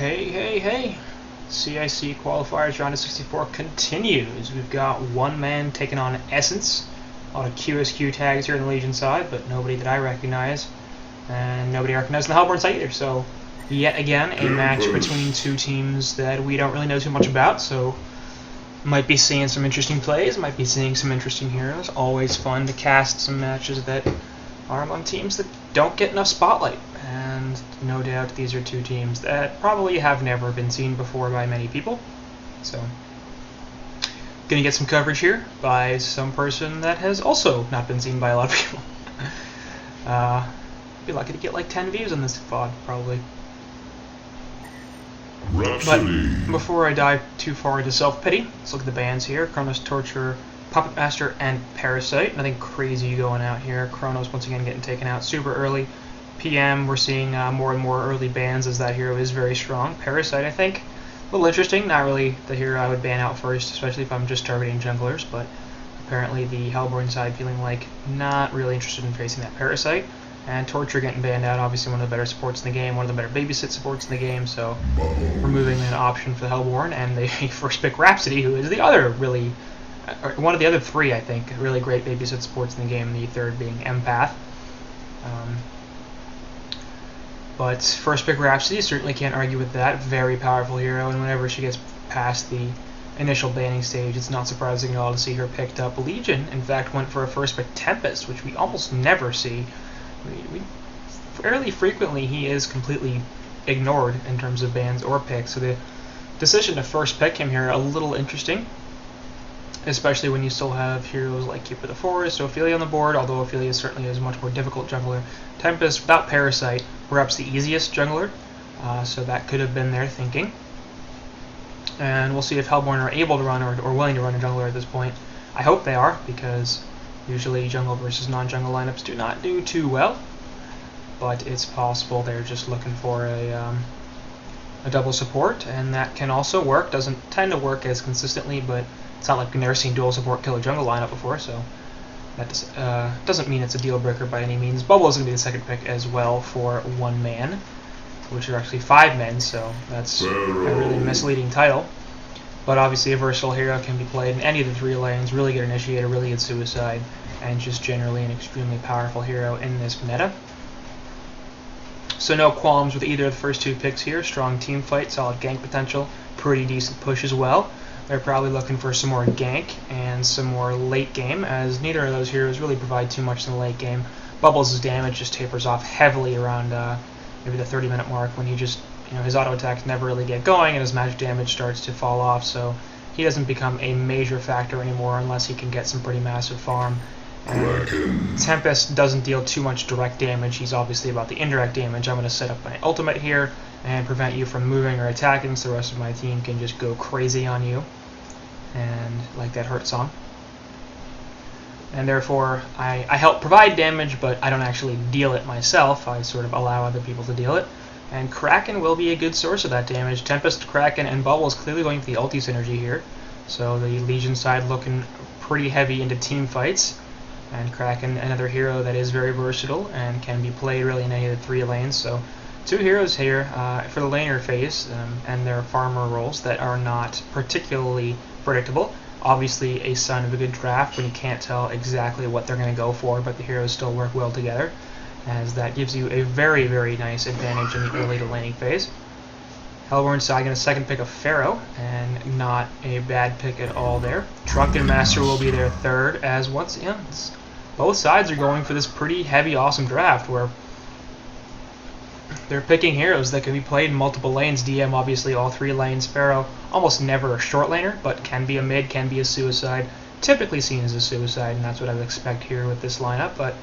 Hey. CiC Qualifiers Ro64 continues. We've got one man taking on Essence. A lot of QSQ tags here on the Legion side, but nobody that I recognize. And nobody I recognize on the Hellborn side either. So, yet again, a match between two teams that we don't really know too much about. So, might be seeing some interesting plays, might be seeing some interesting heroes. Always fun to cast some matches that are among teams that don't get enough spotlight. And no doubt these are two teams that probably have never been seen before by many people. So, gonna get some coverage here by some person that has also not been seen by a lot of people. Be lucky to get like 10 views on this VOD, probably. Rhapsody. But before I dive too far into self-pity, let's look at the bans here. Chronos, Torture, Puppet Master, and Parasite. Nothing crazy going out here. Chronos once again getting taken out super early. PM, we're seeing more and more early bans as that hero is very strong. Parasite, I think, a little interesting. Not really the hero I would ban out first, especially if I'm just targeting junglers, but apparently the Hellborn side feeling like not really interested in facing that Parasite. And Torture getting banned out, obviously one of the better supports in the game, one of the better babysit supports in the game, so removing an option for the Hellborn, and they first pick Rhapsody, who is the other really, one of the other three, I think, really great babysit supports in the game, the third being Empath. But first pick Rhapsody, certainly can't argue with that. Very powerful hero, and whenever she gets past the initial banning stage, it's not surprising at all to see her picked up. Legion, in fact, went for a first pick Tempest, which we almost never see. We fairly frequently he is completely ignored in terms of bans or picks, so the decision to first pick him here a little interesting, especially when you still have heroes like Keeper of the Forest, Ophelia on the board, although Ophelia certainly is a much more difficult jungler. Tempest, without Parasite, perhaps the easiest jungler, so that could have been their thinking. And we'll see if Hellborn are able to run or willing to run a jungler at this point. I hope they are, because usually jungle versus non-jungle lineups do not do too well, but it's possible they're just looking for a double support, and that can also work. Doesn't tend to work as consistently, but it's not like we've never seen dual support kill a jungle lineup before, so that doesn't mean it's a deal breaker by any means. Bubble is going to be the second pick as well for one man, which are actually 5 men, so that's a really misleading title. But obviously a versatile hero can be played in any of the 3 lanes, really good initiator, really good suicide, and just generally an extremely powerful hero in this meta. So no qualms with either of the first 2 picks here. Strong team fight, solid gank potential, pretty decent push as well. They're probably looking for some more gank and some more late game, as neither of those heroes really provide too much in the late game. Bubbles' damage just tapers off heavily around maybe the 30-minute mark, when he just, his auto attacks never really get going and his magic damage starts to fall off, so he doesn't become a major factor anymore unless he can get some pretty massive farm. And Tempest doesn't deal too much direct damage. He's obviously about the indirect damage. I'm going to set up my ultimate here and prevent you from moving or attacking, so the rest of my team can just go crazy on you, and like that Hurt song. And therefore I help provide damage, but I don't actually deal it myself. I sort of allow other people to deal it, and Kraken will be a good source of that damage. Tempest, Kraken, and Bubble is clearly going for the ulti synergy here, so the Legion side looking pretty heavy into team fights. And Kraken, another hero that is very versatile and can be played really in any of the 3 lanes. So 2 heroes here for the laner phase and their farmer roles that are not particularly predictable. Obviously a sign of a good draft when you can't tell exactly what they're going to go for, but the heroes still work well together, as that gives you a very, very nice advantage in the early to laning phase. Hellborn side going to second pick of Pharaoh, and not a bad pick at all there. Drunken Master will be their third, as once again, both sides are going for this pretty heavy, awesome draft where they're picking heroes that can be played in multiple lanes. DM obviously all 3 lanes. Pharaoh almost never a short laner, but can be a mid, can be a suicide. Typically seen as a suicide, and that's what I would expect here with this lineup. But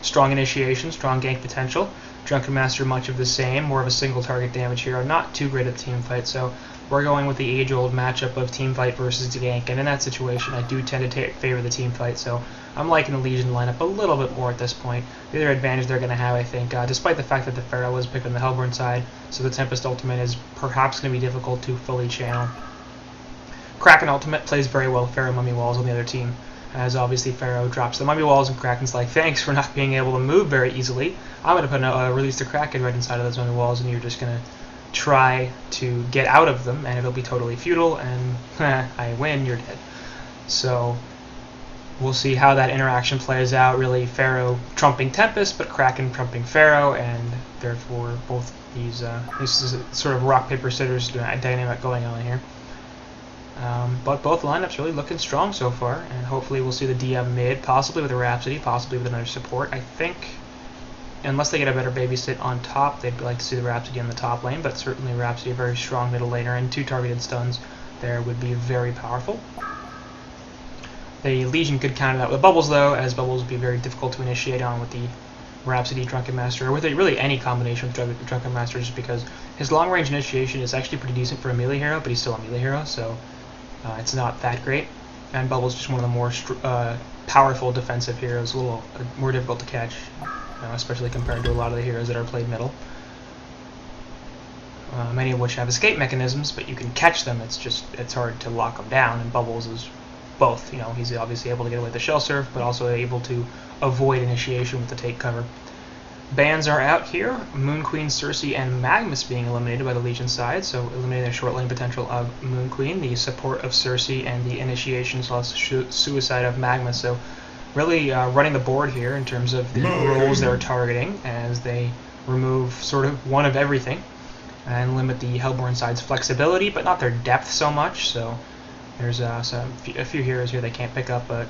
strong initiation, strong gank potential. Drunken Master much of the same, more of a single target damage hero, not too great at the team fight, so we're going with the age-old matchup of team fight versus gank, and in that situation I do tend to favor the team fight, so I'm liking the Legion lineup a little bit more at this point. The other advantage they're going to have, I think, despite the fact that the Pharaoh was picked on the Hellborn side, so the Tempest ultimate is perhaps going to be difficult to fully channel. Kraken ultimate plays very well with Pharaoh Mummy Walls on the other team, as obviously Pharaoh drops the Mummy Walls, and Kraken's like, thanks for not being able to move very easily. I'm going to put a release the Kraken right inside of those Mummy Walls, and you're just going to try to get out of them, and it'll be totally futile, and I win, you're dead. So we'll see how that interaction plays out. Really, Pharaoh trumping Tempest, but Kraken trumping Pharaoh, and therefore both these, this is a sort of rock, paper, scissors dynamic going on here. But both lineups really looking strong so far, and hopefully we'll see the DM mid, possibly with a Rhapsody, possibly with another support. I think, unless they get a better babysit on top, they'd like to see the Rhapsody in the top lane, but certainly Rhapsody, a very strong middle laner, and 2 targeted stuns there would be very powerful. The Legion could counter that with Bubbles, though, as Bubbles would be very difficult to initiate on with the Rhapsody, Drunken Master, or with really any combination with Drunken Master, just because his long-range initiation is actually pretty decent for a melee hero, but he's still a melee hero, so it's not that great. And Bubbles is just one of the more powerful defensive heroes, a little more difficult to catch, especially compared to a lot of the heroes that are played middle. Many of which have escape mechanisms, but you can catch them. It's hard to lock them down, and Bubbles is both. You know, he's obviously able to get away with the shell surf, but also able to avoid initiation with the take cover. Bans are out here. Moon Queen, CiC, and Magnus being eliminated by the Legion side, so eliminating the short lane potential of Moon Queen, the support of CiC, and the initiation / suicide of Magnus. So really running the board here in terms of the roles they're targeting, as they remove sort of one of everything and limit the Hellborn side's flexibility, but not their depth so much. So there's a few heroes here they can't pick up, but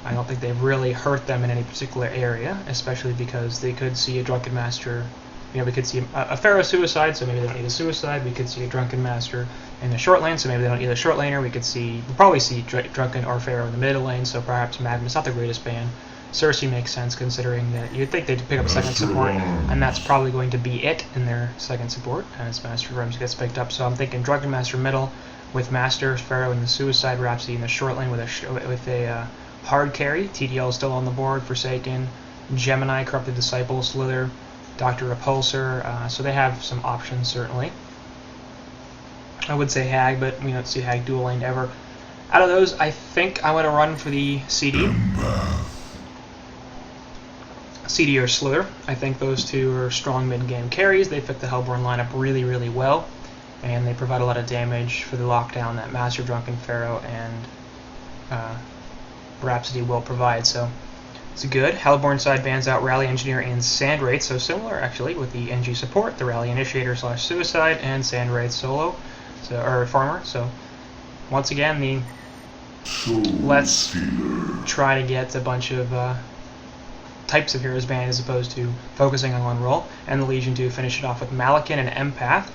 I don't think they've really hurt them in any particular area, especially because they could see a Drunken Master. You know, we could see a Pharaoh suicide, so maybe they don't need a suicide. We could see a Drunken Master in the short lane, so maybe they don't need a short laner. We'll probably see Drunken or Pharaoh in the middle lane, so perhaps Magnus, not the greatest ban. CiC makes sense, considering that you'd think they'd pick up a second support, and that's probably going to be it in their second support, as Master Rhymes gets picked up. So I'm thinking Drunken Master middle, with Master, Pharaoh in the suicide, Rhapsody in the short lane with a hard carry. TDL is still on the board, Forsaken, Gemini, Corrupted Disciple, Slither, Dr. Repulsor, so they have some options, certainly. I would say Hag, but we don't see Hag dual laned ever. Out of those, I think I want to run for the CD. CD or Slither. I think those two are strong mid-game carries. They fit the Hellborn lineup really, really well, and they provide a lot of damage for the lockdown that Master, Drunken, Pharaoh, and Rhapsody will provide, so it's good. Hellborn side bans out Rally Engineer and Sand Wraith, so similar actually with the NG support, the Rally Initiator / Suicide, and Sand Wraith solo, or Farmer. So once again, let's try to get a bunch of types of heroes banned as opposed to focusing on one role, and the Legion do finish it off with Malakin and Empath,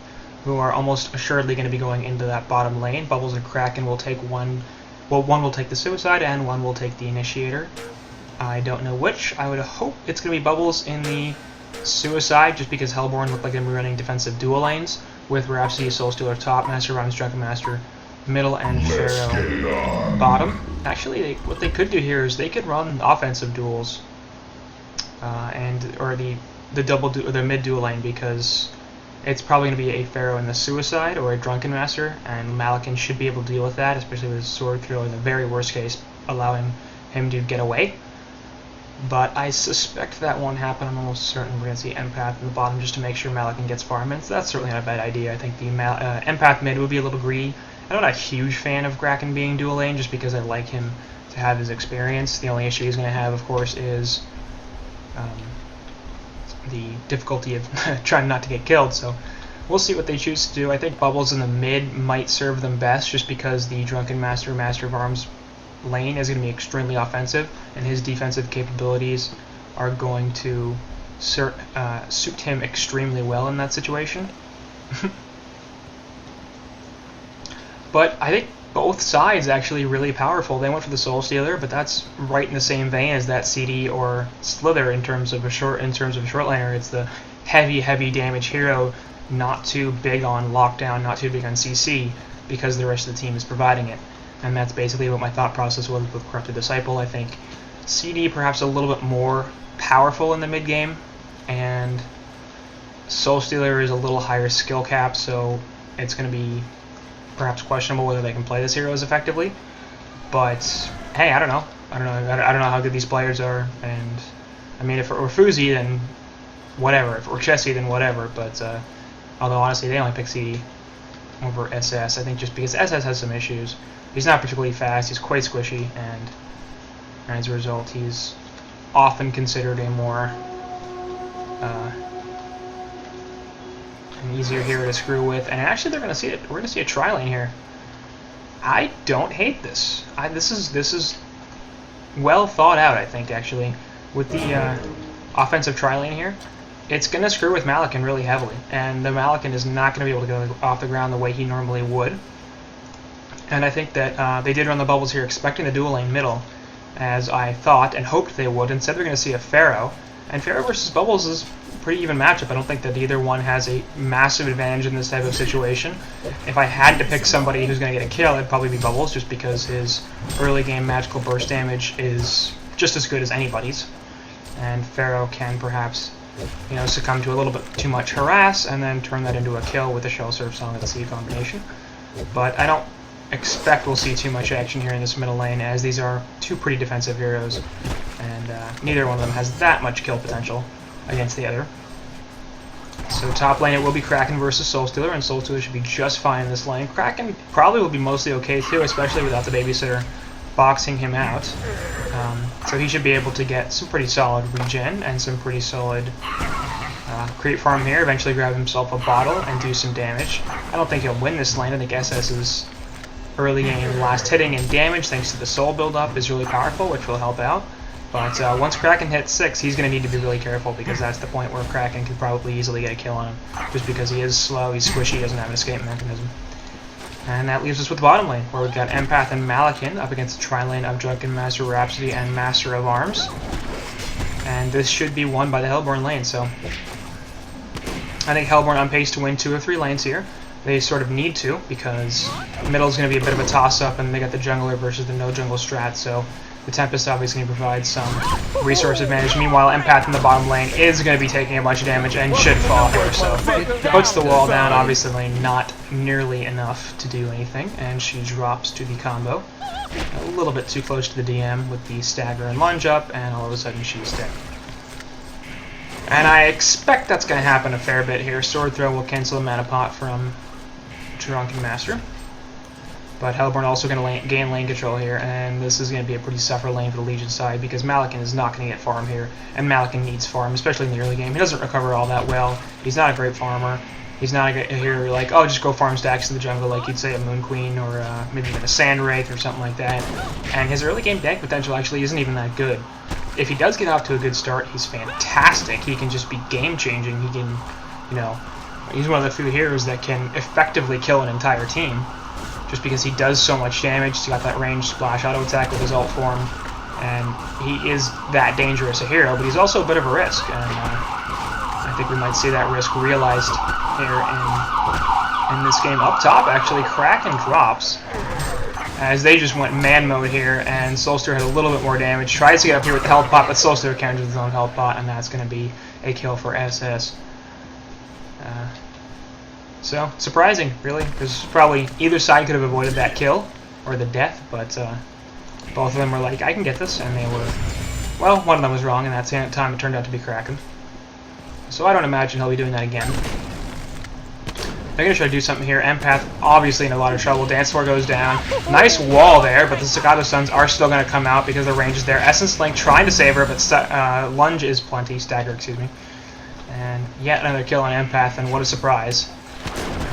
who are almost assuredly going to be going into that bottom lane. Bubbles and Kraken will take one. Well, one will take the Suicide, and one will take the Initiator. I don't know which. I would hope it's going to be Bubbles in the Suicide, just because Hellborn look like they're going to be running defensive dual lanes, with Rhapsody, Soulstealer top, Master Rhymes, Drunken Master middle, and Pharaoh bottom. Actually, what they could do here is they could run offensive duels, or the mid dual lane, because it's probably going to be a Pharaoh in the Suicide or a Drunken Master, and Malakin should be able to deal with that, especially with his sword throw in the very worst case, allowing him to get away. But I suspect that won't happen. I'm almost certain we're going to see Empath in the bottom just to make sure Malakin gets farm, and that's certainly not a bad idea. I think the Empath mid would be a little greedy. I'm not a huge fan of Kraken being dual lane, just because I like him to have his experience. The only issue he's going to have, of course, is the difficulty of trying not to get killed, so we'll see what they choose to do. I think Bubbles in the mid might serve them best, just because the Drunken Master, Master of Arms lane is going to be extremely offensive, and his defensive capabilities are going to suit him extremely well in that situation. But I think both sides actually really powerful. They went for the Soulstealer, but that's right in the same vein as that CD or Slither in terms of a short laner. It's the heavy damage hero, not too big on lockdown, not too big on CC, because the rest of the team is providing it. And that's basically what my thought process was with Corrupted Disciple. I think CD perhaps a little bit more powerful in the mid game, and Soulstealer is a little higher skill cap, so it's going to be perhaps questionable whether they can play this hero as effectively. But hey, I don't know how good these players are, and I mean, if it were Fuzi, then whatever. If it were Chessie, then whatever. But Although honestly, they only pick CD over SS, I think just because SS has some issues. He's not particularly fast, he's quite squishy, and as a result, he's often considered a more an easier hero to screw with. And actually, they're going to see it. We're going to see a tri-lane here. I don't hate this. This is well thought out, I think, actually, with the offensive tri-lane here. It's going to screw with Malakin really heavily, and the Malakin is not going to be able to go off the ground the way he normally would. And I think that they did run the bubbles here expecting the dual lane middle, as I thought and hoped they would. Instead, they're going to see a Pharaoh, and Pharaoh versus Bubbles is a pretty even matchup. I don't think that either one has a massive advantage in this type of situation. If I had to pick somebody who's going to get a kill, it'd probably be Bubbles, just because his early game magical burst damage is just as good as anybody's, and Pharaoh can perhaps, you know, succumb to a little bit too much harass and then turn that into a kill with the Shell Surf Song of the Sea combination. But I don't expect we'll see too much action here in this middle lane, as these are two pretty defensive heroes, and neither one of them has that much kill potential against the other. So top lane, it will be Kraken versus Soulstealer, and Soulstealer should be just fine in this lane. Kraken probably will be mostly okay too, especially without the babysitter boxing him out. So he should be able to get some pretty solid regen and some pretty solid creep farm here, eventually grab himself a bottle and do some damage. I don't think he'll win this lane. I think SS's early game last hitting and damage, thanks to the soul build-up, is really powerful, which will help out. But once Kraken hits 6, he's going to need to be really careful, because that's the point where Kraken could probably easily get a kill on him, just because he is slow, he's squishy, he doesn't have an escape mechanism. And that leaves us with the bottom lane, where we've got Empath and Malakin up against the tri-lane of Drunken Master Rhapsody and Master of Arms. And this should be won by the Hellborn lane, so I think Hellborn on pace to win 2 or 3 lanes here. They sort of need to, because middle is going to be a bit of a toss-up, and they got the jungler versus the no-jungle strat, so the Tempest obviously provides some resource advantage. Meanwhile, Empath in the bottom lane is going to be taking a bunch of damage and should fall here, so puts the wall down, obviously not nearly enough to do anything, and she drops to the combo. A little bit too close to the DM with the stagger and lunge up, and all of a sudden she's dead. And I expect that's going to happen a fair bit here. Sword Throw will cancel the mana pot from Drunken Master. But Hellborn also going to gain lane control here, and this is going to be a pretty suffer lane for the Legion side, because Malakin is not going to get farm here, and Malakin needs farm, especially in the early game. He doesn't recover all that well. He's not a great farmer. He's not a hero like, oh, just go farm stacks in the jungle, like you'd say a Moon Queen, or maybe even a Sand Wraith or something like that. And his early game deck potential actually isn't even that good. If he does get off to a good start, he's fantastic. He can just be game-changing. He can, you know, he's one of the few heroes that can effectively kill an entire team, just because he does so much damage. He's got that ranged splash auto attack with his ult form, and he is that dangerous a hero, but he's also a bit of a risk, and I think we might see that risk realized here in this game. Up top, actually, Kraken drops, as they just went man mode here, and Soulstealer had a little bit more damage. Tries to get up here with the health pot, but Soulstealer counters his own health pot, and that's going to be a kill for SS. So, surprising, really, because probably either side could have avoided that kill, or the death, but both of them were like, I can get this, and they were, well, one of them was wrong, and that time it turned out to be Kraken. So I don't imagine he'll be doing that again. They're going to try to do something here. Empath, obviously in a lot of trouble. Dance Floor goes down. Nice wall there, but the Staccato Suns are still going to come out because the range is there. Essence Link trying to save her, but Lunge is plenty. Stagger, excuse me. And yet another kill on Empath, and what a surprise.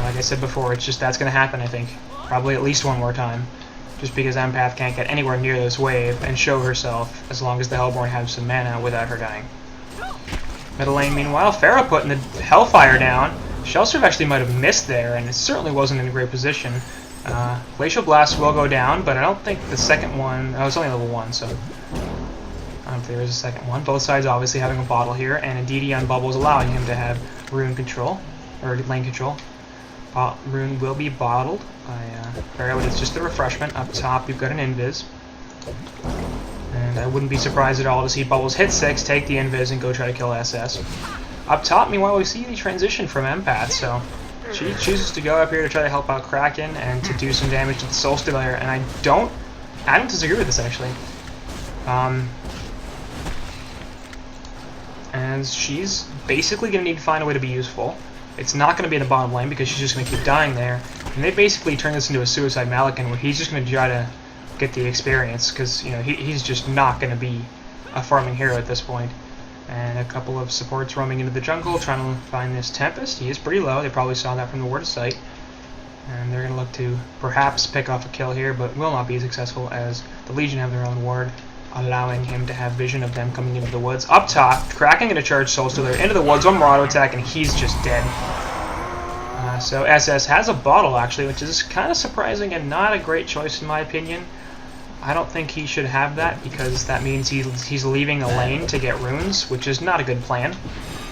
Like I said before, it's just that's going to happen, I think. Probably at least one more time. Just because Empath can't get anywhere near this wave and show herself as long as the Hellborn have some mana without her dying. Middle lane, meanwhile, Pharah putting the Hellfire down. Shellsurf actually might have missed there, and it certainly wasn't in a great position. Glacial Blast will go down, but I don't think the second one... Oh, it's only level 1, so... I don't think there is a second one. Both sides obviously having a bottle here, and a DD on Bubbles allowing him to have rune control, or lane control. Rune will be bottled by Pharah, it's just the refreshment. Up top, you've got an Invis. And I wouldn't be surprised at all to see Bubbles hit 6, take the Invis, and go try to kill SS. Up top, meanwhile, we see the transition from Empath, so she chooses to go up here to try to help out Kraken and to do some damage to the Soulstealer, and I don't disagree with this, actually. And she's basically going to need to find a way to be useful. It's not going to be in the bottom lane because she's just going to keep dying there. And they basically turn this into a suicide Malakin where he's just going to try to get the experience because, you know, he's just not going to be a farming hero at this point. And a couple of supports roaming into the jungle trying to find this Tempest. He is pretty low. They probably saw that from the word of sight. And they're going to look to perhaps pick off a kill here, but will not be successful as the Legion have their own ward, allowing him to have vision of them coming into the woods. Up top, Kraken going to charge Soul Stealer into the woods, one more auto attack, and he's just dead. So SS has a bottle, actually, which is kind of surprising and not a great choice in my opinion. I don't think he should have that because that means he's leaving a lane to get runes, which is not a good plan.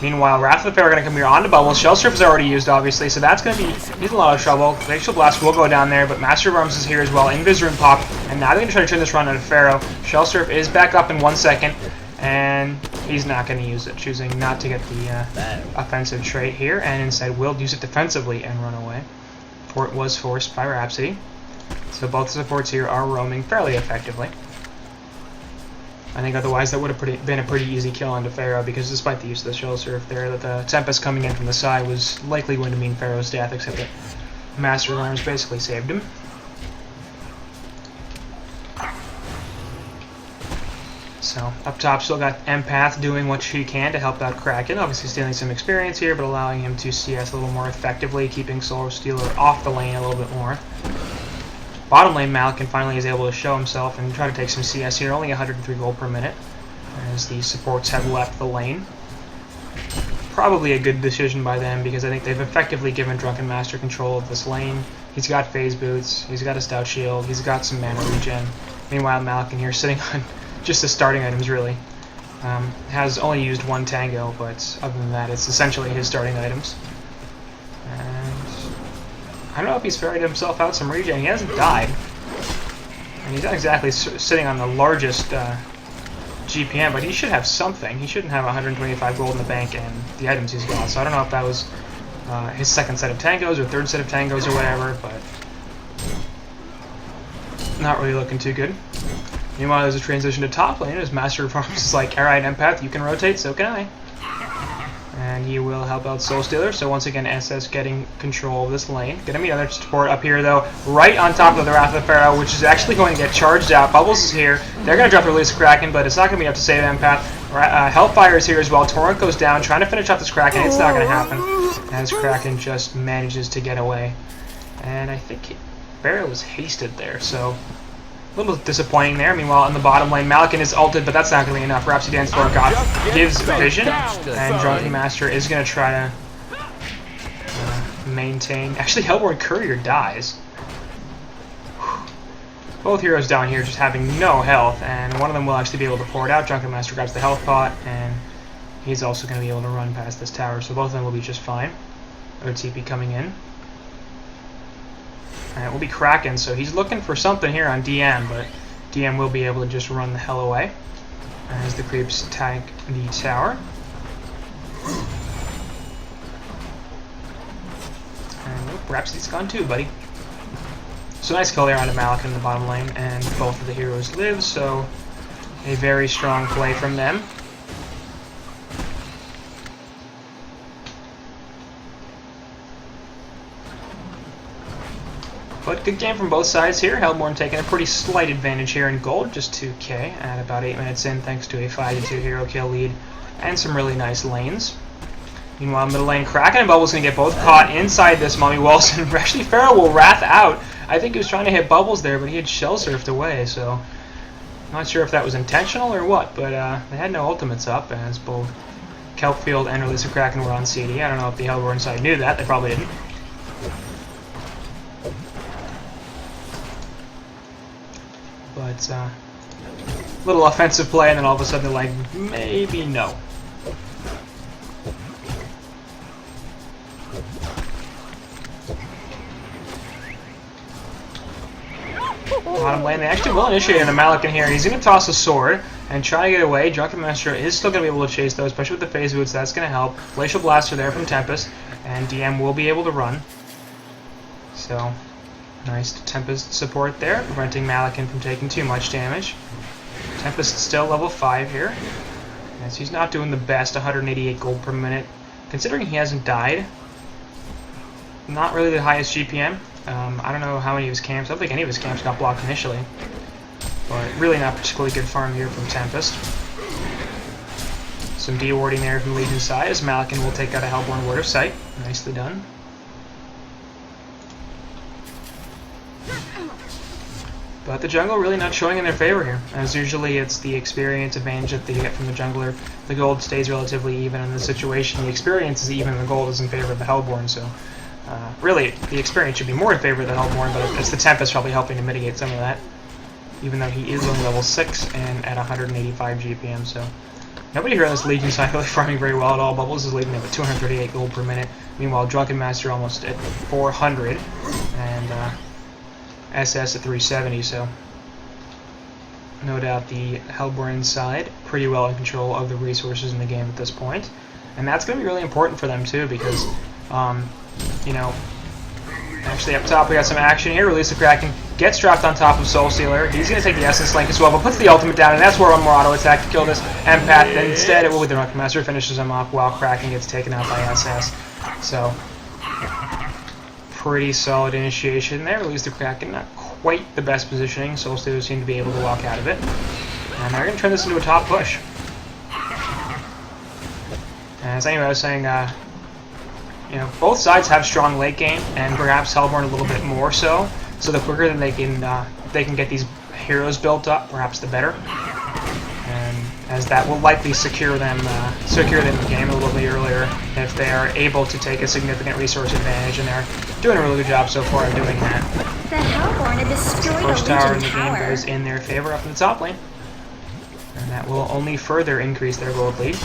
Meanwhile, Wrath of the Fair are going to come here onto Bubbles. Shell Surf is already used, obviously, so that's going to be... he's in a lot of trouble. Glacial Blast will go down there, but Master of Arms is here as well. Invis Rune pop, and now they're going to try to turn this run on Pharaoh. Shell Surf is back up in 1 second, and he's not going to use it, choosing not to get the offensive trait here, and instead will use it defensively and run away. Fort was forced by Rhapsody, so both supports here are roaming fairly effectively. I think otherwise that would have been a pretty easy kill onto Pharaoh because despite the use of the Shell Surf there, that the Tempest coming in from the side was likely going to mean Pharaoh's death, except that Master of Arms basically saved him. So, up top still got Empath doing what she can to help out Kraken, obviously stealing some experience here, but allowing him to CS a little more effectively, keeping Soul Stealer off the lane a little bit more. Bottom lane Malakin finally is able to show himself and try to take some CS here, only 103 gold per minute, as the supports have left the lane. Probably a good decision by them because I think they've effectively given Drunken Master control of this lane. He's got phase boots, he's got a stout shield, he's got some mana regen. Meanwhile, Malakin here sitting on just the starting items really. Has only used one Tango, but other than that, it's essentially his starting items. I don't know if he's ferried himself out some regen. He hasn't died. And he's not exactly sitting on the largest GPM, but he should have something. He shouldn't have 125 gold in the bank and the items he's got. So I don't know if that was his second set of tangos or third set of tangos or whatever, but not really looking too good. Meanwhile, there's a transition to top lane as Master of Arms is like, alright, Empath, you can rotate, so can I. And he will help out Soul Stealer, so once again SS getting control of this lane. Gonna be another support up here though, right on top of the Wrath of the Pharaoh, which is actually going to get charged out. Bubbles is here, they're gonna drop the release of Kraken, but it's not gonna be enough to save Empath. Hellfire is here as well, Torrent goes down, trying to finish off this Kraken, it's not gonna happen, as Kraken just manages to get away. And I think Pharaoh was hasted there, so a little disappointing there. Meanwhile, on the bottom lane, Malakin is ulted, but that's not going to be enough. Rhapsody Dance Floor gives vision, and Drunken Master is going to try to maintain. Actually, Hellborn Courier dies. Both heroes down here just having no health, and one of them will actually be able to pour it out. Drunken Master grabs the health pot, and he's also going to be able to run past this tower, so both of them will be just fine. OTP coming in. It will be Kraken, so he's looking for something here on DM, but DM will be able to just run the hell away as the creeps tag the tower. And nope, Rhapsody's gone too, buddy. So nice kill there onto Malakin in the bottom lane, and both of the heroes live, so a very strong play from them. But good game from both sides here. Hellborn taking a pretty slight advantage here in gold, just 2k at about 8 minutes in, thanks to a 5-2 hero kill lead and some really nice lanes. Meanwhile, middle lane, Kraken and Bubbles going to get both caught inside this mummy walls, and actually Pharaoh will wrath out. I think he was trying to hit Bubbles there, but he had shell surfed away, so not sure if that was intentional or what, but they had no ultimates up, as both Kelpfield and Release of Kraken were on CD. I don't know if the Hellborn side knew that, they probably didn't. But little offensive play, and then all of a sudden they're like, maybe no. Bottom lane, they actually will initiate on the Malakin here. He's going to toss a sword and try to get away. Drunken Master is still going to be able to chase though, especially with the phase boots. That's going to help. Glacial Blaster there from Tempest, and DM will be able to run. So nice Tempest support there, preventing Malakin from taking too much damage. Tempest still level 5 here, as he's not doing the best, 188 gold per minute. Considering he hasn't died, not really the highest GPM. I don't know how many of his camps. I don't think any of his camps got blocked initially. But really not particularly good farm here from Tempest. Some de-warding there from Legion's side as Malakin will take out a Hellborn Word of Sight. Nicely done. But the jungle really not showing in their favor here. As usually it's the experience advantage that they get from the jungler. The gold stays relatively even in this situation. The experience is even and the gold is in favor of the Hellborn, so really the experience should be more in favor of the Hellborn, but it's the Tempest probably helping to mitigate some of that. Even though he is only level 6 and at 185 GPM, so nobody here on this Legion side really farming very well at all. Bubbles is leading them at 238 gold per minute. Meanwhile, Drunken Master almost at 400, and SS at 370, so no doubt the Hellborn side pretty well in control of the resources in the game at this point. And that's going to be really important for them too, because, you know, actually up top we got some action here. Release the Kraken gets dropped on top of Soul Stealer. He's going to take the Essence Link as well, but puts the ultimate down, and that's where one more auto attack to kill this Empath. And instead it will be the Drunken Master finishes him off while Kraken gets taken out by SS. So pretty solid initiation there. Release the Kraken, not quite the best positioning. Soul Stealer seem to be able to walk out of it. And they're going to turn this into a top push. As anyway, I was saying, you know, both sides have strong late game, and perhaps Hellborn a little bit more so. So the quicker that they can get these heroes built up, perhaps the better. And as that will likely secure them in the game a little bit earlier if they are able to take a significant resource advantage, and they're doing a really good job so far of doing that. The Hellborn had destroyed The first a tower in Legion the game tower. goes in their favor up in the top lane, and that will only further increase their gold lead.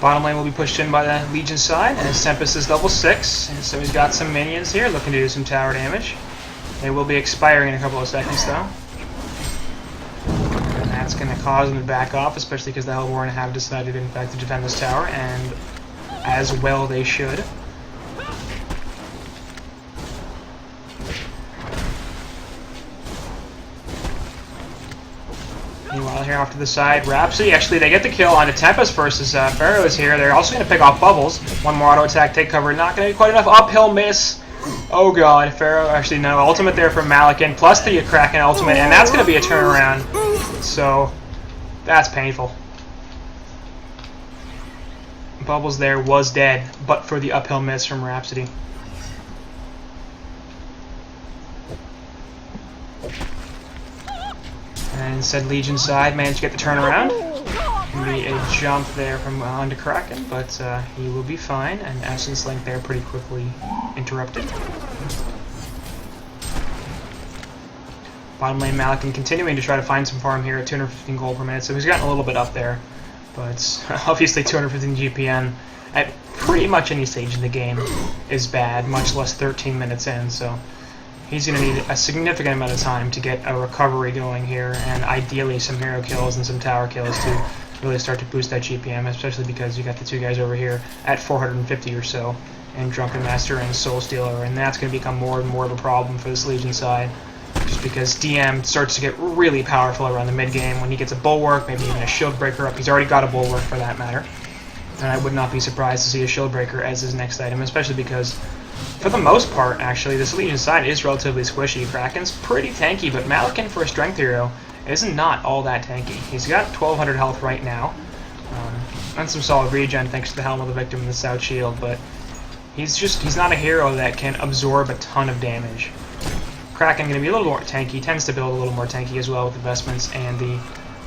Bottom lane will be pushed in by the Legion side, and his Tempest is level 6, and so he's got some minions here looking to do some tower damage. They will be expiring in a couple of seconds though. And that's going to cause them to back off, especially because the Hellborn have decided in fact to defend this tower, and as well they should. Meanwhile, here off to the side, Rhapsody, actually they get the kill onto Tempest versus Pharaoh is here. They're also going to pick off Bubbles. One more auto attack, take cover, not going to be quite enough. Uphill miss. Oh god, Pharaoh, actually no, ultimate there from Malakin, plus the Kraken ultimate, and that's going to be a turnaround. So, that's painful. Bubbles there was dead, but for the uphill miss from Rhapsody. And said Legion side managed to get the turnaround. Be a jump there from onto Kraken, but he will be fine. And Essence Link there pretty quickly interrupted. Bottom lane Malakin continuing to try to find some farm here at 215 gold per minute, so he's gotten a little bit up there. But obviously 215 GPM at pretty much any stage in the game is bad, much less 13 minutes in, so he's going to need a significant amount of time to get a recovery going here, and ideally some hero kills and some tower kills to really start to boost that GPM, especially because you got the two guys over here at 450 or so, and Drunken Master and Soul Stealer, and that's going to become more and more of a problem for this Legion side, just because DM starts to get really powerful around the mid-game when he gets a Bulwark, maybe even a Shield Breaker up. He's already got a Bulwark for that matter, and I would not be surprised to see a Shield Breaker as his next item, especially because for the most part, actually, this Legion side is relatively squishy. Kraken's pretty tanky, but Malakin for a strength hero is not all that tanky. He's got 1200 health right now, and some solid regen thanks to the Helm of the Victim and the Stout Shield, but he's not a hero that can absorb a ton of damage. Kraken going to be a little more tanky, tends to build a little more tanky as well with investments and the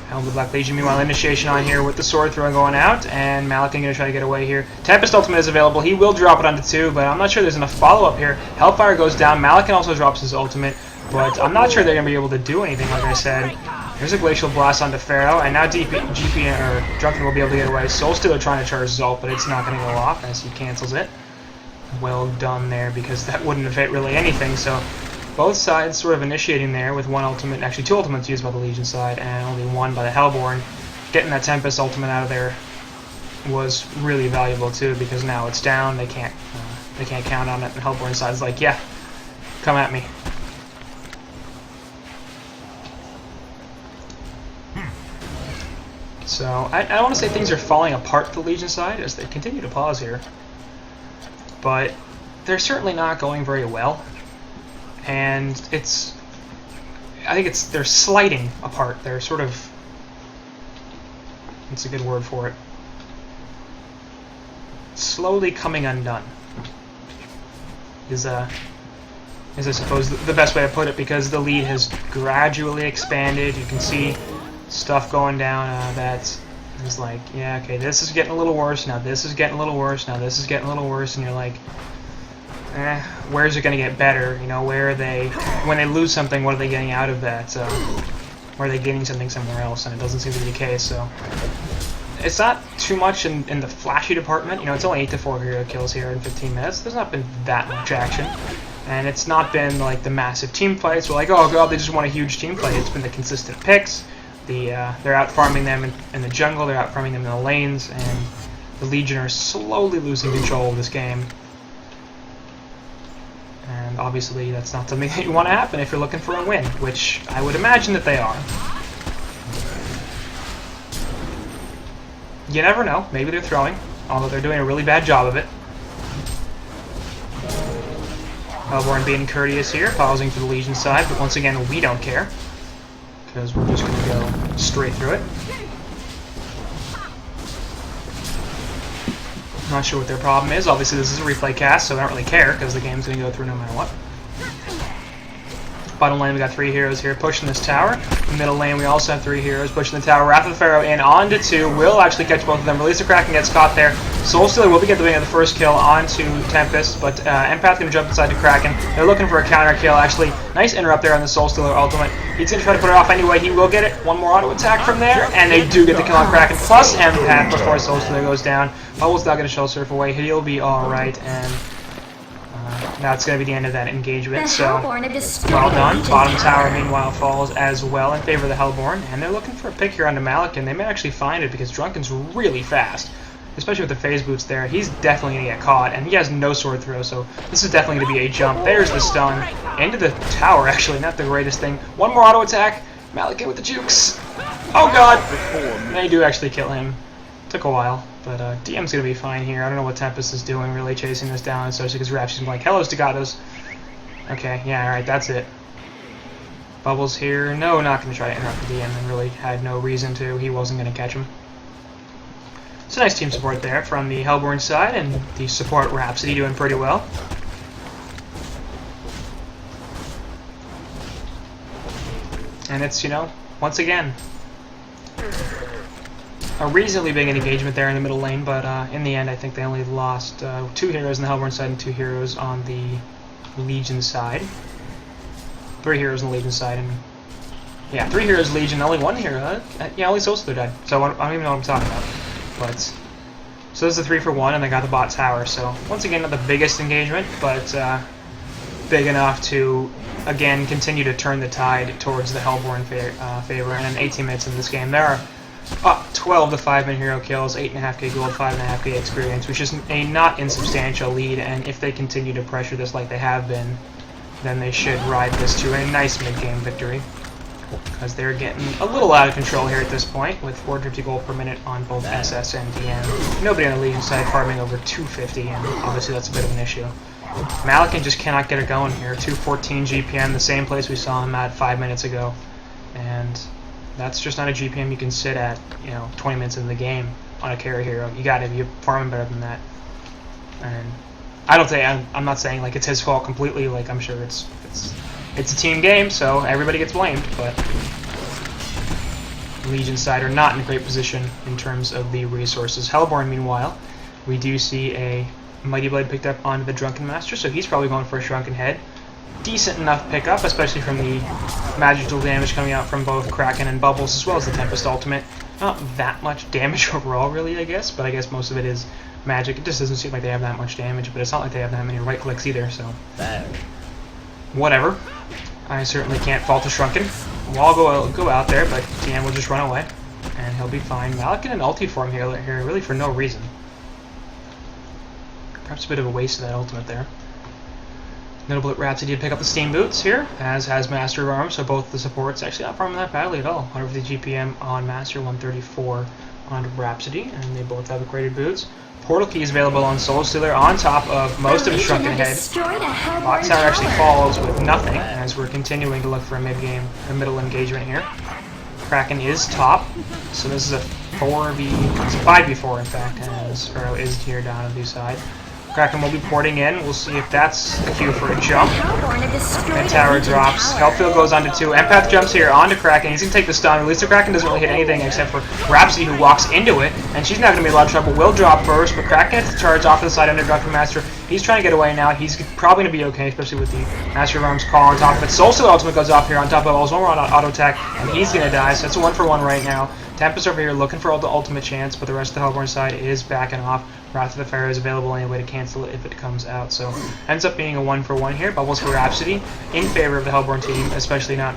Helm of the Black Legion. Meanwhile, initiation on here with the sword throwing going out, and Malakin going to try to get away here. Tempest ultimate is available. He will drop it onto 2, but I'm not sure there's enough follow-up here. Hellfire goes down. Malakin also drops his ultimate, but I'm not sure they're going to be able to do anything, like I said. There's a Glacial Blast onto Pharaoh, and now Drunken will be able to get away. Soul Stealer trying to charge his ult, but it's not going to go off as he cancels it. Well done there, because that wouldn't have hit really anything, so both sides sort of initiating there with one ultimate, actually 2 ultimates used by the Legion side, and only one by the Hellborn, getting that Tempest ultimate out of there was really valuable too, because now it's down. They can't count on it. And Hellborn's side is like, yeah, come at me. So I don't want to say things are falling apart to the Legion side as they continue to pause here, but they're certainly not going very well, and I think they're sliding apart. They're sort of, what's a good word for it? Slowly coming undone is I suppose the best way to put it, because the lead has gradually expanded. You can see stuff going down that is like, yeah, okay, this is getting a little worse, now this is getting a little worse, now this is getting a little worse, and you're like, where's it going to get better? You know, where are they, when they lose something, what are they getting out of that? Or are they getting something somewhere else? And it doesn't seem to be the case, so it's not too much in the flashy department. You know, it's only 8 to 4 hero kills here in 15 minutes. There's not been that much action. And it's not been like the massive team fights where like, oh god, they just won a huge team fight. It's been the consistent picks. They're out farming them in the jungle, they're out farming them in the lanes, and the Legion are slowly losing control of this game. And obviously that's not something that you want to happen if you're looking for a win, which I would imagine that they are. You never know, maybe they're throwing, although they're doing a really bad job of it. Hellborn being courteous here, pausing for the Legion side, but once again we don't care, because we're just going to go straight through it. Not sure what their problem is. Obviously this is a replay cast, so I don't really care, because the game's going to go through no matter what. Bottom lane we got 3 heroes here pushing this tower. Middle lane we also have 3 heroes pushing the tower. Wrath of the Pharaoh in onto 2. Will actually catch both of them. Release the Kraken, gets caught there. Soulstealer will be getting the first kill onto Tempest, but Empath going to jump inside the Kraken. They're looking for a counter kill. Actually, nice interrupt there on the Soulstealer ultimate. He's going to try to put it off anyway. He will get it. One more auto attack from there, and they do get the kill on Kraken plus Empath before Soulstealer goes down. Bubble's not going to Shell Surf away. He'll be alright, and that's going to be the end of that engagement. So, well done. Bottom tower, meanwhile, falls as well in favor of the Hellborn, and they're looking for a pick here onto Malik, and they may actually find it because Drunken's really fast, especially with the phase boots there. He's definitely going to get caught, and he has no sword throw, so this is definitely going to be a jump. There's the stun into the tower, actually, not the greatest thing. One more auto attack. Malik with the jukes. Oh god! They do actually kill him. Took a while. But DM's going to be fine here. I don't know what Tempest is doing, really chasing this down, especially because Rapture's like, hello, Staccatos. Okay, yeah, alright, that's it. Bubbles here. No, not going to try to interrupt the DM, and really had no reason to. He wasn't going to catch him. So nice team support there from the Hellborn side, and the support Rhapsody doing pretty well. And it's, you know, once again, a reasonably big engagement there in the middle lane, but in the end I think they only lost 2 heroes on the Hellborn side and 2 heroes on the Legion side. 3 heroes on the Legion side, and yeah, 3 heroes Legion, only 1 hero. Yeah, only Soulstealer died, so I don't even know what I'm talking about. But so this is a 3 for 1, and they got the bot tower. So once again, not the biggest engagement, but big enough to again continue to turn the tide towards the Hellborn favor. And in 18 minutes in this game, there are 12 to 5-man hero kills, 8.5k gold, 5.5k experience, which is a not insubstantial lead, and if they continue to pressure this like they have been, then they should ride this to a nice mid-game victory, because they're getting a little out of control here at this point, with 450 gold per minute on both SS and DM. Nobody on the Legion side farming over 250, and obviously that's a bit of an issue. Malikan just cannot get it going here. 214 GPM, the same place we saw him at 5 minutes ago, and that's just not a GPM you can sit at, you know, 20 minutes into the game on a carry hero. You got to be farming better than that. And I don't say I'm not saying like it's his fault completely. Like I'm sure it's a team game, so everybody gets blamed. But Legion side are not in a great position in terms of the resources. Hellborn, meanwhile, we do see a Mighty Blade picked up onto the Drunken Master, so he's probably going for a Shrunken Head. Decent enough pickup, especially from the magical damage coming out from both Kraken and Bubbles, as well as the Tempest ultimate. Not that much damage overall, really, I guess, but I guess most of it is magic. It just doesn't seem like they have that much damage, but it's not like they have that many right clicks either, so whatever. I certainly can't fault a Shrunken. We'll all go out there, but DM will just run away, and he'll be fine. Malik in an ulti form here, really for no reason. Perhaps a bit of a waste of that ultimate there. Notable that Rhapsody did pick up the Steam Boots here, as has Master of Arms, so both the supports actually not farming that badly at all. 150 GPM on Master, 134 on Rhapsody, and they both have upgraded boots. Portal Key is available on Soul Stealer on top of most of his Shrunken Head. Bot Tower actually falls with nothing, as we're continuing to look for a mid-game, a middle engagement here. Kraken is top, so this is a 5v4 in fact, as Pharaoh is here down on the side. Kraken will be porting in. We'll see if that's a cue for a jump. And tower drops. Hellfield goes onto 2. Empath jumps here onto Kraken. He's going to take the stun. At least the Kraken doesn't really hit anything except for Rhapsody, who walks into it. And she's not going to be in a lot of trouble. Will drop first, but Kraken gets the charge off to the side under Drunken Master. He's trying to get away now. He's probably going to be okay, especially with the Master of Arms call on top of it. Soul Stealer ultimate goes off here on top of all. One more on auto attack, and he's going to die. So it's a 1-for-1 right now. Tempest over here looking for the ultimate chance, but the rest of the Hellborn side is backing off. Wrath of the Pharaoh is available anyway to cancel it if it comes out, so ends up being a 1-for-1 here. Bubbles for Rhapsody in favor of the Hellborn team, especially not,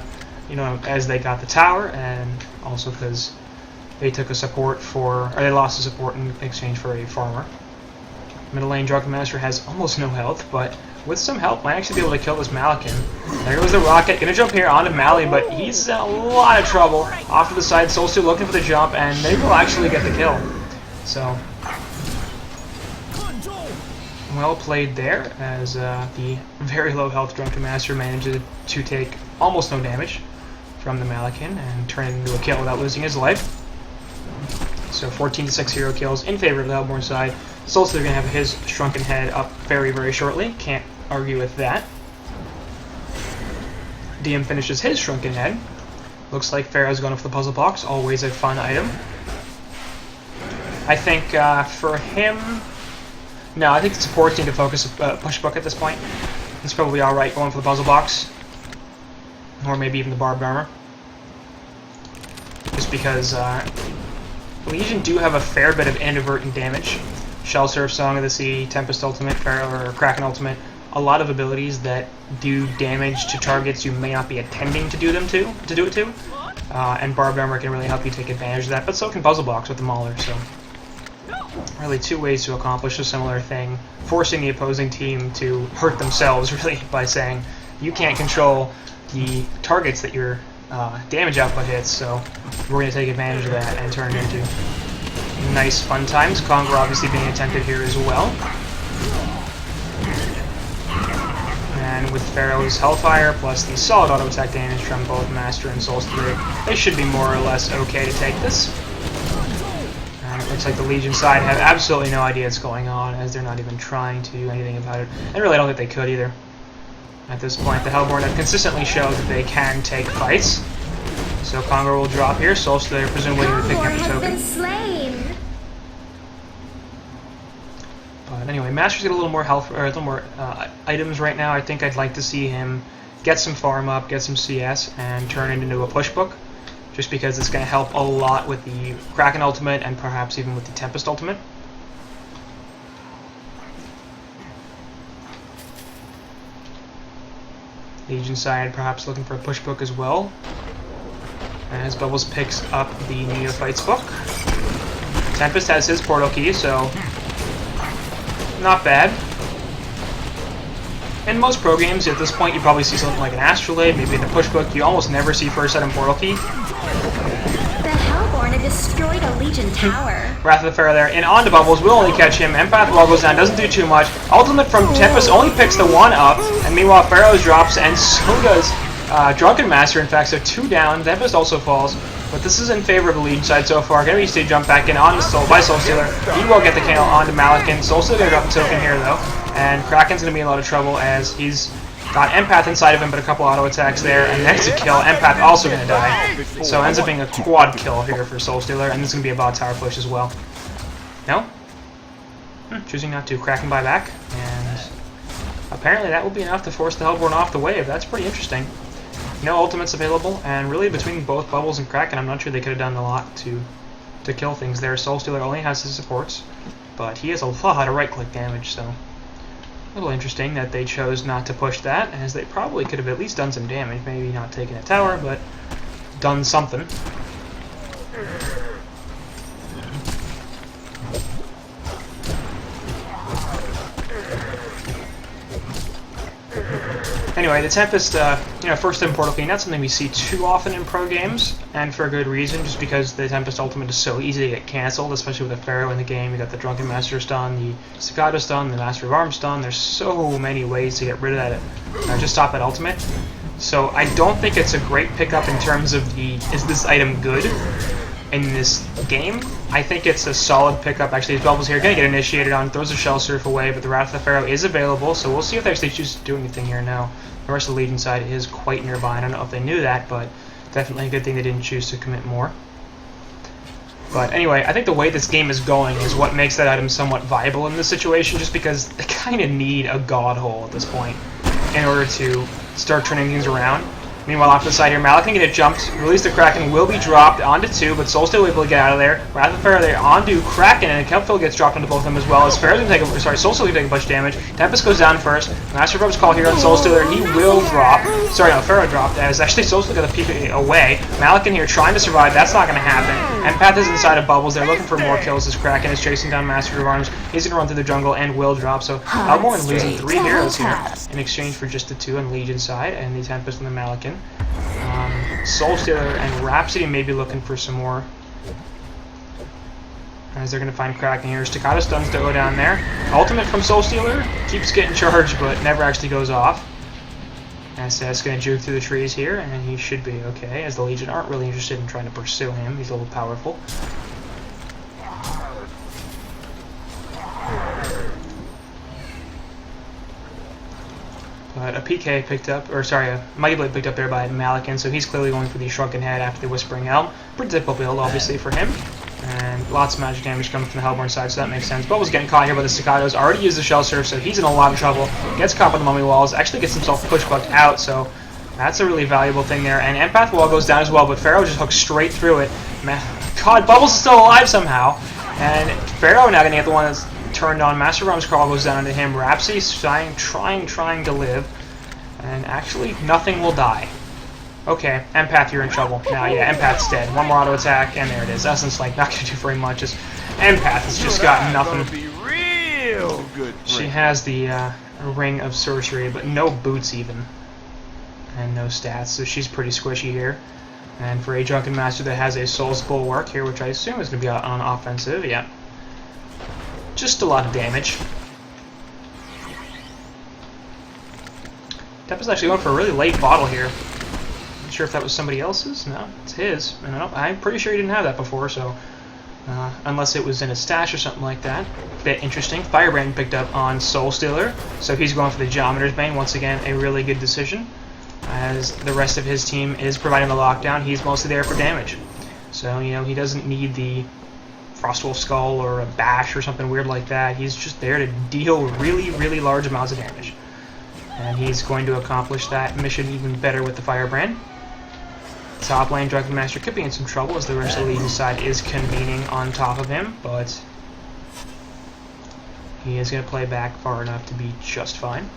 as they got the tower, and also because they took a support or they lost a support in exchange for a farmer. Middle lane Drunken Master has almost no health, but with some help might actually be able to kill this Malakin. There goes the rocket, gonna jump here onto Mally, but he's in a lot of trouble. Off to the side, Soul Stealer looking for the jump, and they will actually get the kill. So, well played there, as the very low health Drunken Master manages to take almost no damage from the Malakin and turn it into a kill without losing his life. So 14-6 hero kills in favor of the Hellborn side. Soul Stealer going to have his Shrunken Head up very, very shortly. Can't argue with that. DM finishes his Shrunken Head. Looks like Pharaoh's going for the puzzle box. Always a fun item. I think for him... No, I think the supports need to focus push book at this point. He's probably alright going for the puzzle box. Or maybe even the barbed armor. Just because Legion do have a fair bit of inadvertent damage. Shell Surf, Song of the Sea, Tempest Ultimate, Pharaoh, or Kraken Ultimate. A lot of abilities that do damage to targets you may not be intending to do it to. And barbed armor can really help you take advantage of that, but so can Puzzle Box with the Mauler, so... Really two ways to accomplish a similar thing, forcing the opposing team to hurt themselves, really, by saying, you can't control the targets that your damage output hits, so we're going to take advantage of that and turn it into nice fun times. Conga obviously being attempted here as well. And with Pharaoh's Hellfire plus the solid auto attack damage from both Master and Soul Stealer, they should be more or less okay to take this. And it looks like the Legion side have absolutely no idea what's going on, as they're not even trying to do anything about it. And really I don't think they could either. At this point, the Hellborn have consistently shown that they can take fights. So Conga will drop here. Soul Stealer presumably will be picking up the token. But anyway, Master's got a little more health, or a little more items right now. I think I'd like to see him get some farm up, get some CS, and turn it into a push book. Just because it's going to help a lot with the Kraken Ultimate and perhaps even with the Tempest Ultimate. Legion side perhaps looking for a push book as well. As Bubbles picks up the Neophytes book. Tempest has his portal key, so not bad. In most pro games, at this point, you probably see something like an Astrolabe, maybe in the push book. You almost never see first item portal key. The Hellborn have destroyed a Legion tower. Wrath of the Pharaoh there, and onto Bubbles, will only catch him. Empath wall goes down, doesn't do too much. Ultimate from Tempest only picks the one up, and meanwhile Pharaoh's drops, and so does Drunken Master, in fact, so 2 down. Tempest also falls, but this is in favor of the Legion side so far. Gonna be to jump back in on Soul Stealer. He will get the kill onto Malakin. Soul Stealer gonna drop the token here though, and Kraken's gonna be in a lot of trouble as he's got Empath inside of him, but a couple auto attacks there, and there's a kill. Empath also gonna die, so ends up being a quad kill here for Soul Stealer, and this is gonna be a bot tower push as well. No? Choosing not to. Kraken buy back, and apparently that will be enough to force the Hellborn off the wave. That's pretty interesting. No ultimates available, and really between both Bubbles and Kraken, I'm not sure they could have done a lot to kill things there. Soul Stealer only has his supports, but he has a lot of right-click damage, so a little interesting that they chose not to push that, as they probably could have at least done some damage. Maybe not taken a tower, but done something. Anyway, the Tempest, first in Portal Clean, not something we see too often in pro games, and for a good reason, just because the Tempest ultimate is so easy to get cancelled, especially with a Pharaoh in the game. You got the Drunken Master stun, the Cicada stun, the Master of Arms stun. There's so many ways to get rid of that, just stop that ultimate. So I don't think it's a great pickup in terms of is this item good in this game. I think it's a solid pickup. Actually, his Bubbles here, going to get initiated on, throws a Shell Surf away, but the Wrath of the Pharaoh is available, so we'll see if they actually choose to do anything here now. The rest of the Legion side is quite nearby. I don't know if they knew that, but definitely a good thing they didn't choose to commit more. But anyway, I think the way this game is going is what makes that item somewhat viable in this situation, just because they kind of need a God Hole at this point in order to start turning things around. Meanwhile, off to the side here, Malik can get it jumped. Release the Kraken will be dropped onto 2, but Soul's still able to get out of there. Wrath of the Pharaoh there onto Kraken, and Kempfield gets dropped onto both of them as well. As Pharaoh's gonna take Soul's still gonna take a bunch of damage. Tempest goes down first. Master Rob's call here on Soulstealer. He will drop. Sorry, no, Pharaoh dropped. As actually Soul's still gonna peek away. Malik in here trying to survive. That's not gonna happen. Empath is inside of Bubbles. They're looking for more kills as Kraken is chasing down Master of Arms. He's gonna run through the jungle and will drop. So Alborn losing 3 heroes here in exchange for just the 2 on Legion side and the Tempest and the Malikan. Soulstealer and Rhapsody may be looking for some more, as they're going to find Kraken here. Staccato stuns to go down there. Ultimate from Soulstealer keeps getting charged, but never actually goes off. As that's going to juke through the trees here, and he should be okay, as the Legion aren't really interested in trying to pursue him. He's a little powerful. But a PK picked up, or sorry, a Mighty Blade picked up there by Malikan, so he's clearly going for the Shrunken Head after the Whispering Elm. Pretty typical build, obviously, for him. And lots of magic damage coming from the Hellborn side, so that makes sense. Bubbles getting caught here by the Staccatos. Already used the Shell Surf, so he's in a lot of trouble. Gets caught by the Mummy Walls, actually gets himself push-bucked out, so that's a really valuable thing there. And Empath Wall goes down as well, but Pharaoh just hooks straight through it. God, Bubbles is still alive somehow. And Pharaoh now going to get the one that's turned on. Master Rum's Crawl goes down into him. Rhapsody's trying to live. And actually, nothing will die. Okay, Empath, you're in trouble. Now, yeah, Empath's dead. One more auto attack, and there it is. Essence, like, not going to do very much. Empath has just got nothing. Be real good. She has the Ring of Sorcery, but no boots even. And no stats, so she's pretty squishy here. And for a Drunken Master that has a Soul's Bulwark here, which I assume is going to be on offensive, yeah. Just a lot of damage. Tempest actually went for a really late bottle here. Not sure if that was somebody else's. No, it's his. And I'm pretty sure he didn't have that before, so unless it was in a stash or something like that. Bit interesting. Firebrand picked up on Soulstealer, so he's going for the Geometer's Bane. Once again, a really good decision, as the rest of his team is providing the lockdown. He's mostly there for damage. So, he doesn't need the Frostwolf Skull or a Bash or something weird like that. He's just there to deal really, really large amounts of damage. And he's going to accomplish that mission even better with the Firebrand. Top lane, Drunken Master could be in some trouble as the rest of the Legion side is convening on top of him, but he is going to play back far enough to be just fine.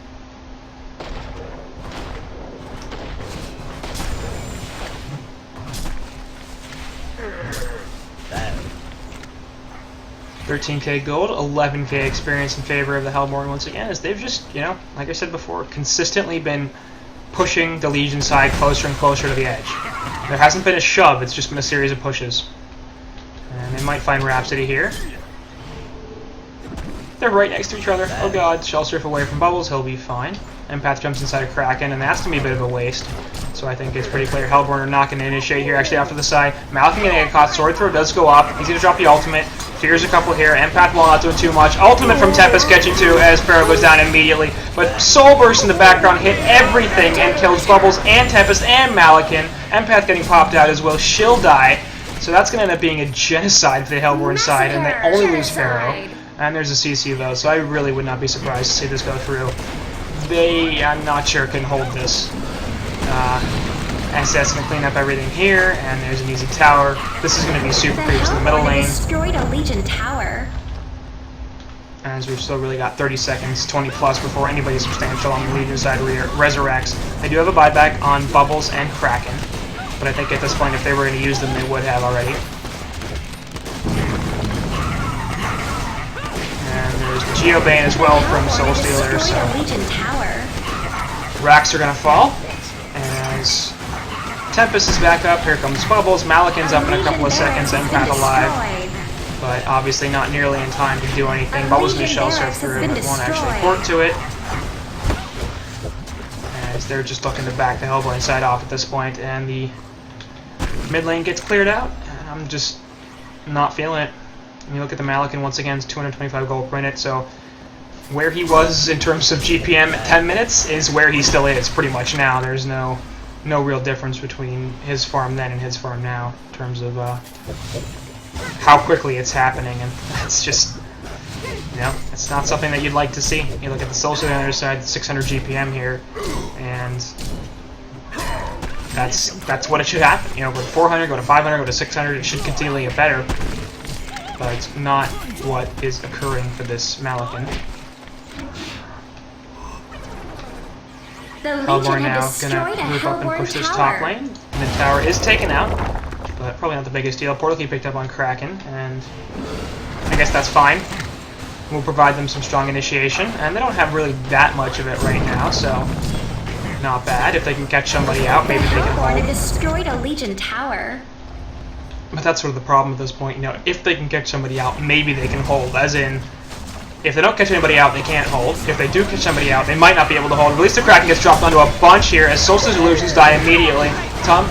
13k gold, 11k experience in favor of the Hellborn once again, as they've just, like I said before, consistently been pushing the Legion side closer and closer to the edge. There hasn't been a shove, it's just been a series of pushes. And they might find Rhapsody here. They're right next to each other. Oh god, Shell Surf away from Bubbles, he'll be fine. Empath jumps inside of Kraken, and that's going to be a bit of a waste. So I think it's pretty clear Hellborn are not going to initiate here, actually, off to the side. Malikan going to get caught, Sword Throw does go off. He's going to drop the ultimate. Fears a couple here. Empath while not doing too much. Ultimate from Tempest catching 2 as Pharaoh goes down immediately. But Soul Burst in the background hit everything and kills Bubbles and Tempest and Malikan. Empath getting popped out as well. She'll die. So that's going to end up being a genocide for the Hellborn side, and they only lose Pharaoh. And there's a CC though, so I really would not be surprised to see this go through. They, I'm not sure, can hold this. SS can clean up everything here, and there's an easy tower. This is going to be super creeps in the middle lane. Destroyed a Legion tower. As we've still really got 30 seconds, 20 plus, before anybody substantial on the Legion side resurrects. They do have a buyback on Bubbles and Kraken, but I think at this point, if they were going to use them, they would have already. And there's the Geobane as well from Soulstealer, so Racks are going to fall. As Tempest is back up, here comes Bubbles. Malikan's up in a couple of seconds, Empath alive. But obviously not nearly in time to do anything. Bubbles going to shell surf through, but won't actually port to it. As they're just looking to back the Hellborn side off at this point, and the mid lane gets cleared out. I'm just not feeling it. When you look at the Malikan, once again, it's 225 gold per minute, so where he was in terms of GPM at 10 minutes is where he still is pretty much now. There's no real difference between his farm then and his farm now in terms of how quickly it's happening, and that's just, you know, it's not something that you'd like to see. You look at the Social on the other side, 600 GPM here, and that's what it should happen. You know, go to 400, go to 500, go to 600, it should continually get better, but it's not what is occurring for this Malikan. Hellborn now gonna move up and push this top lane. Mid tower is taken out, but probably not the biggest deal. Portal key picked up on Kraken, and I guess that's fine. We'll provide them some strong initiation, and they don't have really that much of it right now, so not bad. If they can catch somebody out, maybe they can hold. Destroyed a Legion tower. But that's sort of the problem at this point. You know, if they can catch somebody out, maybe they can hold. As in, if they don't catch anybody out, they can't hold. If they do catch somebody out, they might not be able to hold. At least the Kraken gets dropped onto a bunch here as Solstice Illusions die immediately.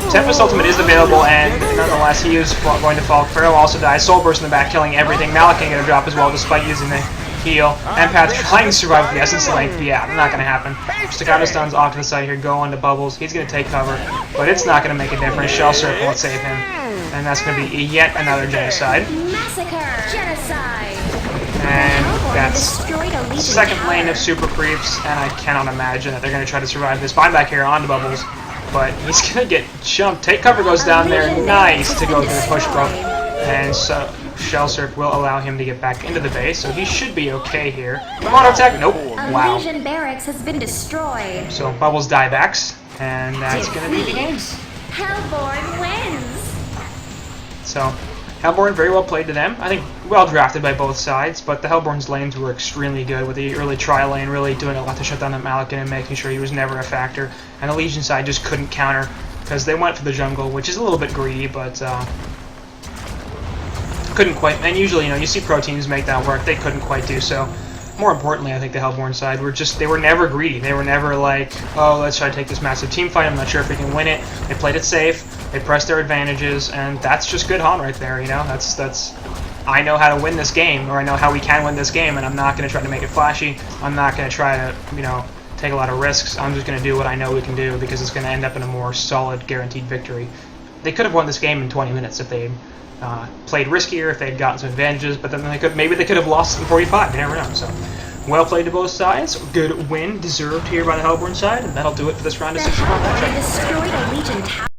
Tempest Ultimate is available, and nonetheless, he is going to fall. Pharaoh also dies. Soul Burst in the back, killing everything. Malikan gonna drop as well, despite using the heal. Empath trying to survive the Essence length. Yeah, not gonna happen. Staccato Stun's off to the side here, go on to Bubbles. He's gonna take cover, but it's not gonna make a difference. Shell Circle will save him. And that's gonna be yet another genocide. Massacre! Genocide! And that's second lane of super creeps, and I cannot imagine that they're going to try to survive this. Buyback here onto Bubbles, but he's going to get jumped. Take cover goes down there, nice to go through the push bump, and so Shell Surf will allow him to get back into the base, so he should be okay here. Auto attack, nope, wow. Legion barracks has been destroyed. So Bubbles diebacks, and that's going to be the game. Hellborn wins. So Hellborn, very well played to them. I think well drafted by both sides, but the Hellborn's lanes were extremely good, with the early trial lane really doing a lot to shut down that Malikan and making sure he was never a factor. And the Legion side just couldn't counter, because they went for the jungle, which is a little bit greedy, but couldn't quite. And usually, you know, you see pro teams make that work. They couldn't quite do so. More importantly, I think the Hellborn side they were never greedy. They were never like, oh, let's try to take this massive team fight. I'm not sure if we can win it. They played it safe. They pressed their advantages, and that's just good Han right there. You know, that's. I know how to win this game, or I know how we can win this game, and I'm not going to try to make it flashy. I'm not going to try to, you know, take a lot of risks. I'm just going to do what I know we can do, because it's going to end up in a more solid, guaranteed victory. They could have won this game in 20 minutes if they played riskier, if they had gotten some advantages, but then maybe they could have lost in 45. You never know. So, well played to both sides. Good win deserved here by the Hellborn side, and that'll do it for this round of 64 matchup.